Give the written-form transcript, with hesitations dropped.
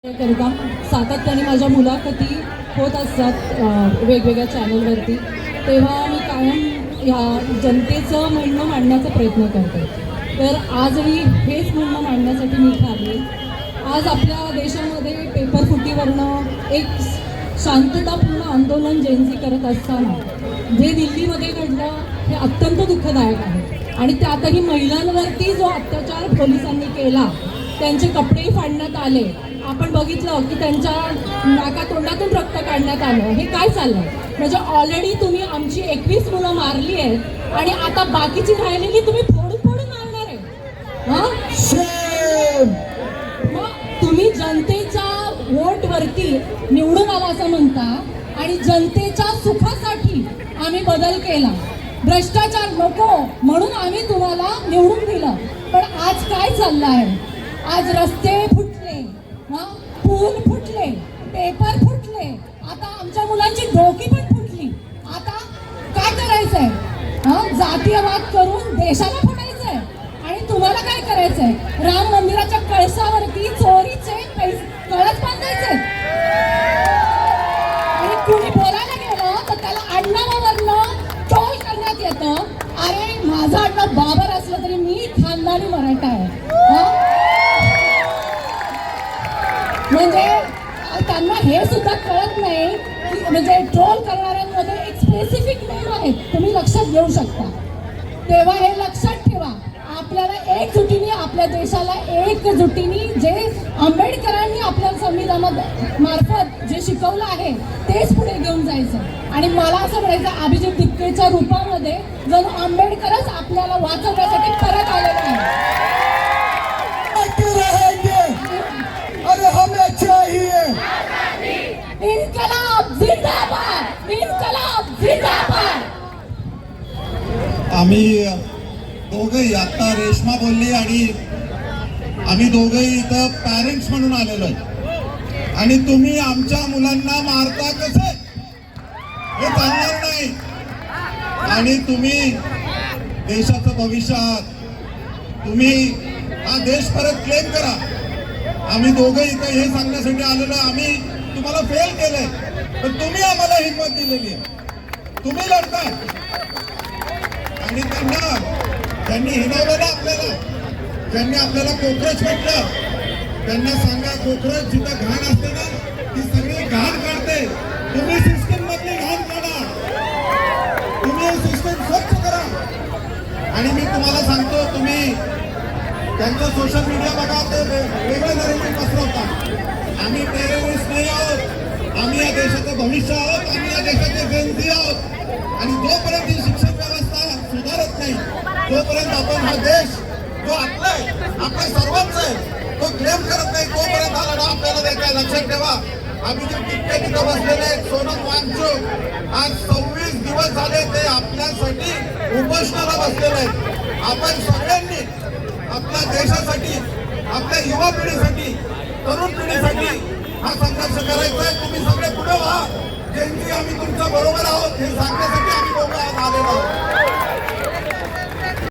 करिता सातत्याने माझ्या मुलाखती होत असतात वेगवेगळ्या चॅनलवरती, तेव्हा मी कायम या जनतेचं म्हणणं मांडण्याचा प्रयत्न करते. तर आजही हेच म्हणणं मांडण्यासाठी मी ठरले. आज आपल्या देशामध्ये पेपरफुटीवरनं एक शांततापूर्ण आंदोलन जेनझी करत असताना जे दिल्लीमध्ये घडलं हे अत्यंत दुःखदायक आहे. आणि त्यातही महिलांवरती जो अत्याचार पोलिसांनी केला, त्यांचे कपडेही फाडण्यात आले, आपण बघितलं की त्यांच्या नाकातोंडातून रक्त काढण्यात आलं. हे काय चाललंय? म्हणजे ऑलरेडी तुम्ही आमची 21 मुलं मारली आहेत आणि आता बाकीची राहिलेली तुम्ही फोडून फोडून मारणार आहे. मग तुम्ही जनतेच्या वोटवरती निवडून आला असं म्हणता आणि जनतेच्या सुखासाठी आम्ही बदल केला, भ्रष्टाचार नको म्हणून आम्ही तुम्हाला निवडून दिलं. पण आज काय चाललं आहे? आज रस्ते फुटले, पूल फुटले, पेपर फुटले, आता आमच्या मुलांची डोकी पण फुटली. आता काय करायचंय? जातीयवाद करून देशाला फोडायचंय. आणि तुम्हाला काय करायचंय? राम मंदिराच्या कळसावरती चोरीचे कळस बांधायचे. आणि कुणी बोलायला गेलं तर त्याला आडनावावरनं ट्रोल करण्यात येतं. अरे माझं आडनाव बाबर असलं तरी मी खानदानी मराठा आहे. म्हणजे त्यांना हे सुद्धा कळत नाही की म्हणजे ट्रोल करणाऱ्यांमध्ये एक स्पेसिफिक नेम आहेत, तुम्ही लक्षात घेऊ शकता. तेव्हा हे लक्षात ठेवा, आपल्याला एकजुटीने आपल्या देशाला एकजुटीने जे आंबेडकरांनी आपल्या संविधानात मार्फत जे शिकवलं आहे तेच पुढे घेऊन जायचं. आणि मला असं म्हणायचं, अभिजित दिक्केच्या रूपामध्ये जणू आंबेडकरच आपल्याला वाचवण्यासाठी परत आलेला आहे. इन्कलाब जिंदाबाद, इन्कलाब जिंदाबाद. आम्ही दोघंही, आता रेश्मा बोलली आणि आम्ही दोघंही इथं पॅरेंट्स म्हणून आलेलो आहे. आणि तुम्ही आमच्या मुलांना मारता कसे हे चालणार नाही. आणि तुम्ही देशाचं भविष्य आहात, तुम्ही हा देश परत क्लेम करा. आम्ही दोघं इथं हे सांगण्यासाठी आलेलो. आम्ही तुम्हाला फेल केलंय, पण तुम्ही आम्हाला हिंमत दिलेली आहे, तुम्ही लढताय. आणि त्यांनी हिणवलेलं आपल्याला, ज्यांनी आपल्याला कोकरोच म्हटलं, त्यांना सांगा कोकरोच जिथं घाण असते ना ती सगळी घाण काढते. तुम्ही सिस्टीम मधली घाण काढा, तुम्ही सिस्टीम स्वच्छ करा. आणि मी तुम्हाला सांगतो, तुम्ही त्यांचं सोशल मीडिया बघा, ते वेगळं नरेटिव्ह पसरवतात. आम्ही टेररिस्ट नाही आहोत, आम्ही या देशाचं भविष्य आहोत, आम्ही या देशाचे जेनझी आहोत. आणि जोपर्यंत ही शिक्षण व्यवस्था सुधारत नाही, तोपर्यंत आपण हा देश जो आपल्या सर्वांचा आहे तो क्लेम करत नाही, तोपर्यंत हा लढा आपल्याला द्यायचा. लक्षात ठेवा, अभिजित दिक्के तिथं बसलेले, सोनम वांगचूक आज 26 दिवस झाले ते आपल्यासाठी उपोषणाला बसलेले आहेत. आपण सगळ्यांनी आपल्या देशासाठी, आपल्या युवा पिढीसाठी, तरुण पिढीसाठी हा संघर्ष करायचा आहे. तुम्ही सगळे पुढे व्हा. जेनझी आम्ही तुमच्या बरोबर आहोत हे सांगण्यासाठी आम्ही लोक आज आलेलो आहोत.